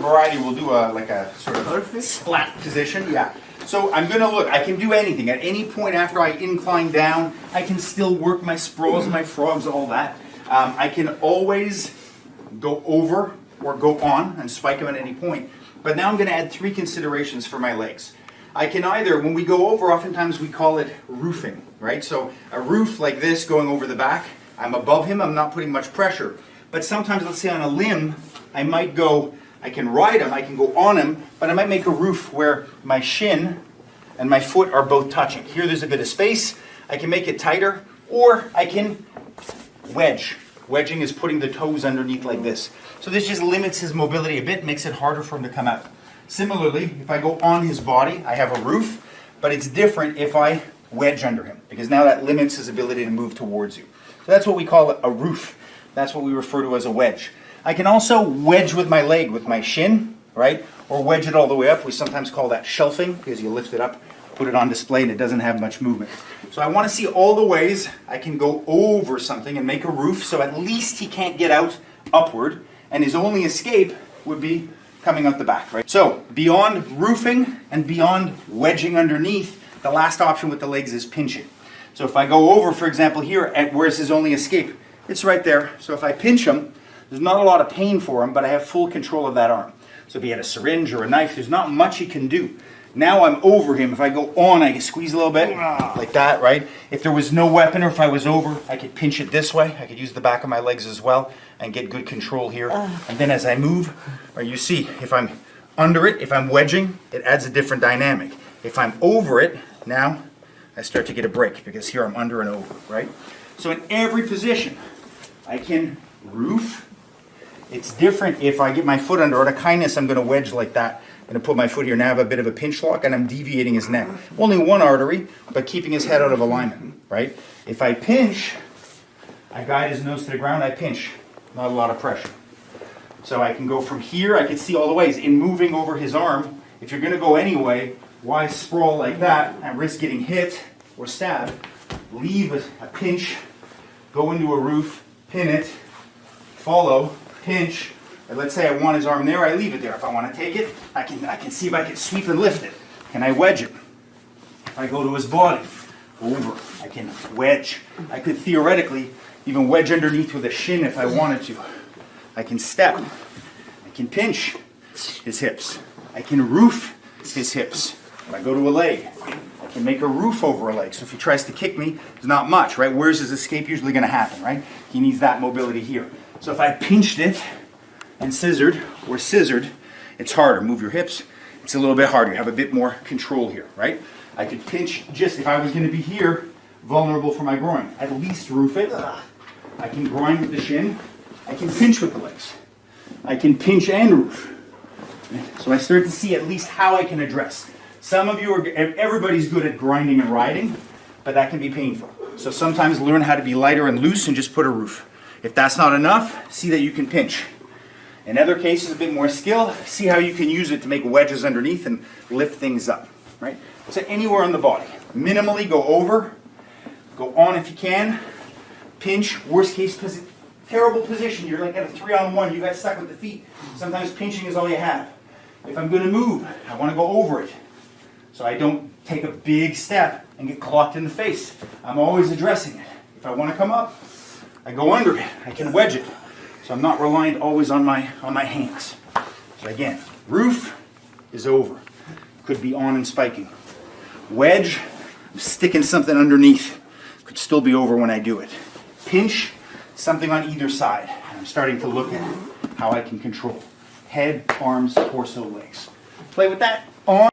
variety, we'll do like a sort of splat position. Yeah. So I'm going to look. I can do anything. At any point after I incline down, I can still work my sprawls, my frogs, all that. I can always go over or go on and spike them at any point. But now I'm going to add 3 considerations for my legs. I can either, when we go over, oftentimes we call it roofing, right? So a roof like this going over the back, I'm above him, I'm not putting much pressure. But sometimes, let's say on a limb, I might go, I can ride him, I can go on him, but I might make a roof where my shin and my foot are both touching. Here there's a bit of space, I can make it tighter, or I can wedge. Wedging is putting the toes underneath like this. So this just limits his mobility a bit, makes it harder for him to come out. Similarly, if I go on his body, I have a roof, but it's different if I wedge under him, because now that limits his ability to move towards you. So that's what we call a roof. That's what we refer to as a wedge. I can also wedge with my leg, with my shin, right? Or wedge it all the way up. We sometimes call that shelving, because you lift it up, put it on display, and it doesn't have much movement. So I want to see all the ways I can go over something and make a roof, so at least he can't get out upward, and his only escape would be coming out the back, right? So beyond roofing and beyond wedging underneath, the last option with the legs is pinching. So if I go over, for example, here, at where's his only escape? It's right there. So if I pinch him, there's not a lot of pain for him, but I have full control of that arm. So if he had a syringe or a knife, there's not much he can do. Now I'm over him. If I go on, I can squeeze a little bit, like that, right? If there was no weapon or if I was over, I could pinch it this way. I could use the back of my legs as well and get good control here. And then as I move, or you see, if I'm under it, if I'm wedging, it adds a different dynamic. If I'm over it, now I start to get a break because here I'm under and over, right? So in every position, I can roof. It's different if I get my foot under. Out of kindness, I'm going to wedge like that. I'm going to put my foot here. Now I have a bit of a pinch lock, and I'm deviating his neck. Only one artery, but keeping his head out of alignment, right? If I pinch, I guide his nose to the ground, I pinch. Not a lot of pressure. So I can go from here, I can see all the ways. In moving over his arm, if you're going to go anyway, why sprawl like that and risk getting hit or stabbed? Leave a pinch, go into a roof, pin it, follow, pinch. And let's say I want his arm there, I leave it there. If I want to take it, I can see if I can sweep and lift it. Can I wedge it? If I go to his body, over, I can wedge. I could theoretically even wedge underneath with a shin if I wanted to. I can step. I can pinch his hips. I can roof his hips. If I go to a leg, I can make a roof over a leg. So if he tries to kick me, there's not much, right? Where's his escape usually going to happen, right? He needs that mobility here. So if I pinched it and scissored, it's harder. Move your hips. It's a little bit harder. You have a bit more control here, right? I could pinch just, if I was going to be here, vulnerable for my groin, at least roof it. I can grind with the shin. I can pinch with the legs. I can pinch and roof. So I start to see at least how I can address. Some of you everybody's good at grinding and riding, but that can be painful. So sometimes learn how to be lighter and loose and just put a roof. If that's not enough, see that you can pinch. In other cases, a bit more skill, see how you can use it to make wedges underneath and lift things up, right? So anywhere on the body. Minimally go over, go on if you can, pinch, worst case terrible position, you're like at a 3-on-1, you got stuck with the feet. Sometimes pinching is all you have. If I'm going to move, I want to go over it. So I don't take a big step and get clocked in the face. I'm always addressing it. If I want to come up, I go under it. I can wedge it. So I'm not reliant always on my hands. So again, roof is over. Could be on and spiking. Wedge, I'm sticking something underneath. Could still be over when I do it. Pinch, something on either side. I'm starting to look at how I can control. Head, arms, torso, legs. Play with that on.